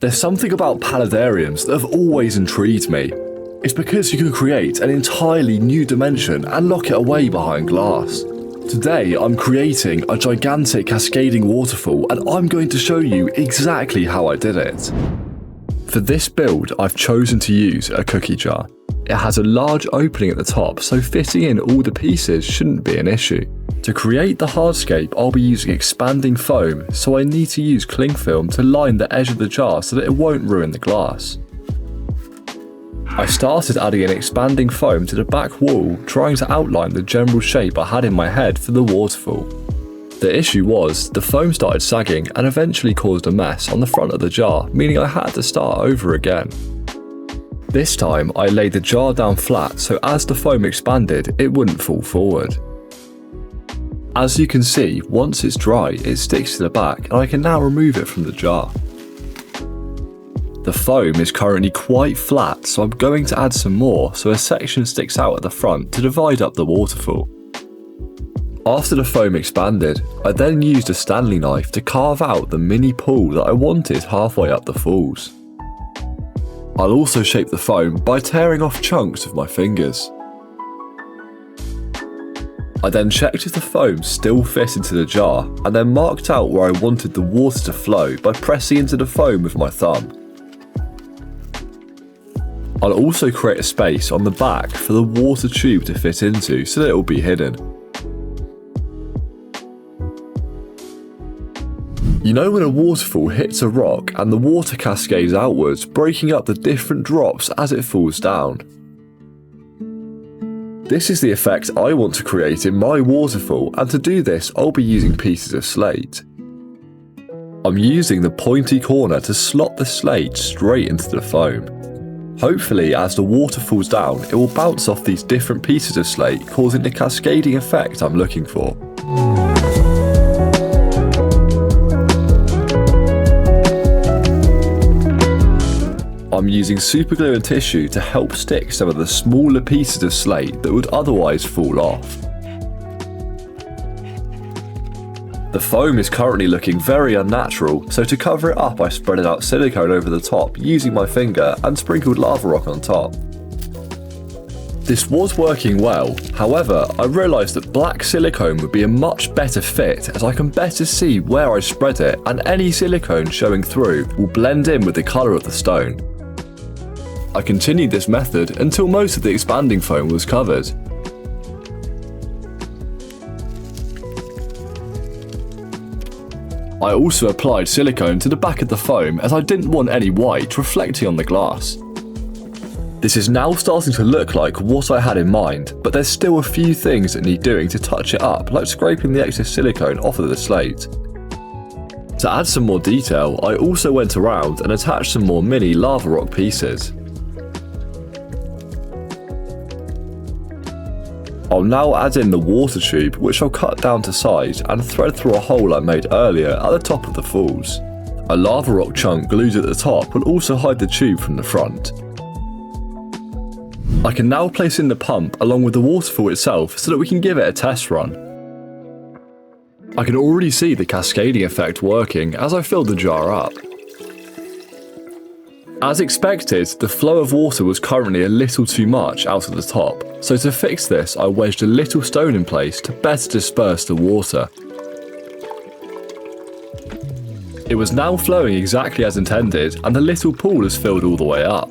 There's something about paludariums that have always intrigued me. It's because you can create an entirely new dimension and lock it away behind glass. Today I'm creating a gigantic cascading waterfall, and I'm going to show you exactly how I did it. For this build, I've chosen to use a cookie jar. It has a large opening at the top, so fitting in all the pieces shouldn't be an issue. To create the hardscape, I'll be using expanding foam, so I need to use cling film to line the edge of the jar so that it won't ruin the glass. I started adding in expanding foam to the back wall, trying to outline the general shape I had in my head for the waterfall. The issue was, the foam started sagging and eventually caused a mess on the front of the jar, meaning I had to start over again. This time, I laid the jar down flat so as the foam expanded, it wouldn't fall forward. As you can see, once it's dry, it sticks to the back and I can now remove it from the jar. The foam is currently quite flat, so I'm going to add some more so a section sticks out at the front to divide up the waterfall. After the foam expanded, I then used a Stanley knife to carve out the mini pool that I wanted halfway up the falls. I'll also shape the foam by tearing off chunks with my fingers. I then checked if the foam still fit into the jar and then marked out where I wanted the water to flow by pressing into the foam with my thumb. I'll also create a space on the back for the water tube to fit into so that it will be hidden. You know when a waterfall hits a rock and the water cascades outwards, breaking up the different drops as it falls down? This is the effect I want to create in my waterfall, and to do this I'll be using pieces of slate. I'm using the pointy corner to slot the slate straight into the foam. Hopefully as the water falls down it will bounce off these different pieces of slate, causing the cascading effect I'm looking for. I'm using superglue and tissue to help stick some of the smaller pieces of slate that would otherwise fall off. The foam is currently looking very unnatural, so to cover it up I spreaded out silicone over the top using my finger and sprinkled lava rock on top. This was working well, however I realised that black silicone would be a much better fit as I can better see where I spread it, and any silicone showing through will blend in with the colour of the stone. I continued this method until most of the expanding foam was covered. I also applied silicone to the back of the foam as I didn't want any white reflecting on the glass. This is now starting to look like what I had in mind, but there's still a few things that need doing to touch it up, like scraping the excess silicone off of the slate. To add some more detail, I also went around and attached some more mini lava rock pieces. I'll now add in the water tube, which I'll cut down to size and thread through a hole I made earlier at the top of the falls. A lava rock chunk glued at the top will also hide the tube from the front. I can now place in the pump along with the waterfall itself so that we can give it a test run. I can already see the cascading effect working as I fill the jar up. As expected, the flow of water was currently a little too much out of the top, so to fix this I wedged a little stone in place to better disperse the water. It was now flowing exactly as intended, and the little pool is filled all the way up.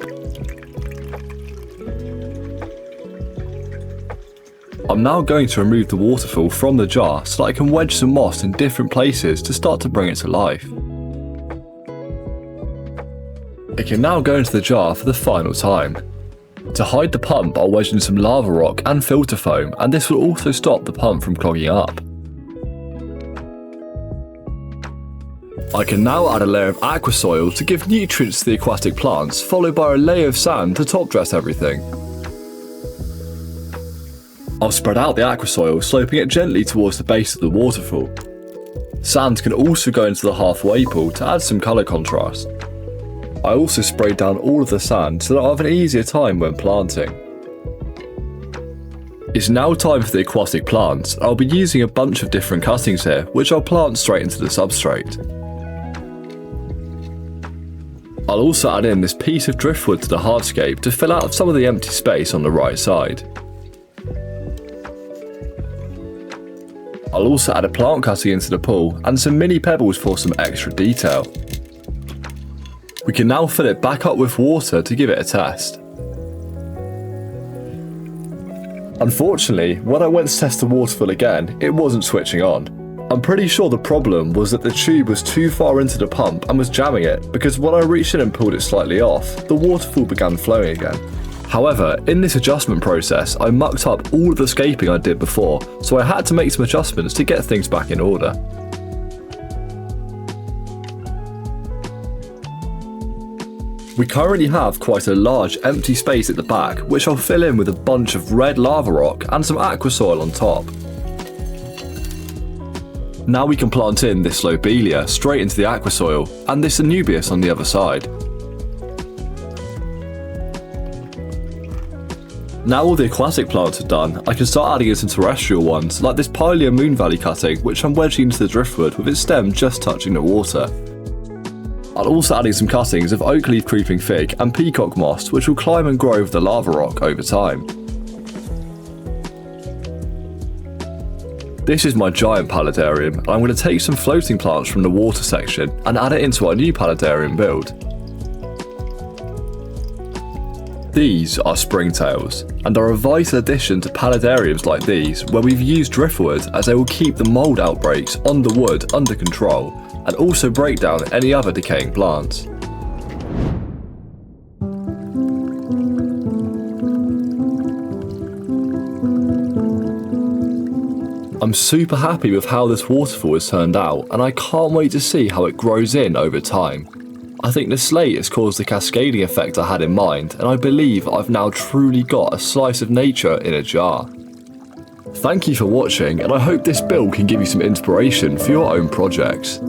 I'm now going to remove the waterfall from the jar so that I can wedge some moss in different places to start to bring it to life. It can now go into the jar for the final time. To hide the pump I'll wedge in some lava rock and filter foam, and this will also stop the pump from clogging up. I can now add a layer of aqua soil to give nutrients to the aquatic plants, followed by a layer of sand to top dress everything. I'll spread out the aqua soil, sloping it gently towards the base of the waterfall. Sand can also go into the halfway pool to add some colour contrast. I also sprayed down all of the sand so that I'll have an easier time when planting. It's now time for the aquatic plants. I'll be using a bunch of different cuttings here, which I'll plant straight into the substrate. I'll also add in this piece of driftwood to the hardscape to fill out some of the empty space on the right side. I'll also add a plant cutting into the pool and some mini pebbles for some extra detail. We can now fill it back up with water to give it a test. Unfortunately, when I went to test the Waterfall again, it wasn't switching on. I'm pretty sure the problem was that the tube was too far into the pump and was jamming it, because when I reached in and pulled it slightly off, the waterfall began flowing again. However, in this adjustment process, I mucked up all of the scaping I did before, so I had to make some adjustments to get things back in order. We currently have quite a large empty space at the back, which I'll fill in with a bunch of red lava rock and some aqua soil on top. Now we can plant in this lobelia straight into the aqua soil and this anubias on the other side. Now all the aquatic plants are done, I can start adding in some terrestrial ones, like this Pilea Moon Valley cutting, which I'm wedging into the driftwood with its stem just touching the water. I'll also add in some cuttings of oak leaf creeping fig and peacock moss, which will climb and grow over the lava rock over time. This is my giant paludarium, and I'm going to take some floating plants from the water section and add it into our new paludarium build. These are Springtails, and are a vital addition to paludariums like these, where we've used driftwood as they will keep the mould outbreaks on the wood under control, and also break down any other decaying plants. I'm super happy with how this waterfall has turned out, and I can't wait to see how it grows in over time. I think the slate has caused the cascading effect I had in mind, and I believe I've now truly got a slice of nature in a jar. Thank you for watching, and I hope this build can give you some inspiration for your own projects.